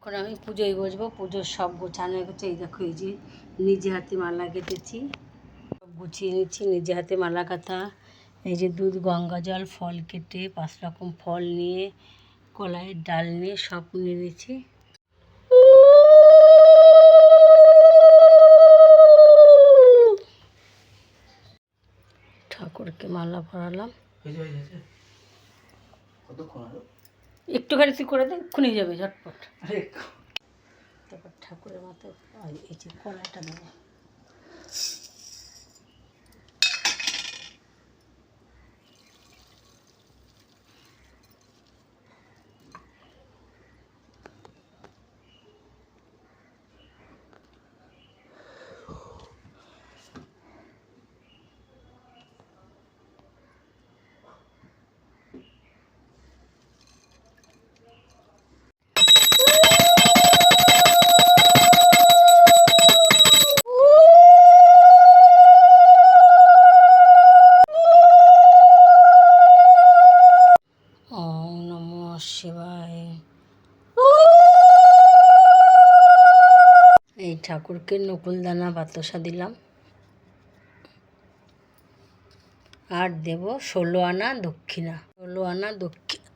এখন আমি পুজোয় বসবো। পুজোর সব গোছানো হয়ে গেছে। এই দেখো, এই যে নিজে হাতে মালা কেটেছি, সব গুছিয়ে নিচ্ছি। নিজে হাতে মালা কাটা, এই যে দুধ, গঙ্গা জল, ফল কেটে 5 রকম ফল নিয়ে, কলাইয়ের ডাল নিয়ে সব নিয়ে নিয়েছি। ঠাকুরকে মালা পরালাম। একটুখানি তুই করে দে, এক্ষুনি যাবে ঝটপট। তারপর ঠাকুরের মাথায় এই যে কলাটা দেবো। ওম নমঃ শিবায়। এই ঠাকুরকে নকুলদানা বাতাসা দিলাম, আর দেব 16 আনা দক্ষিণা। 16 আনা দক্ষিণা।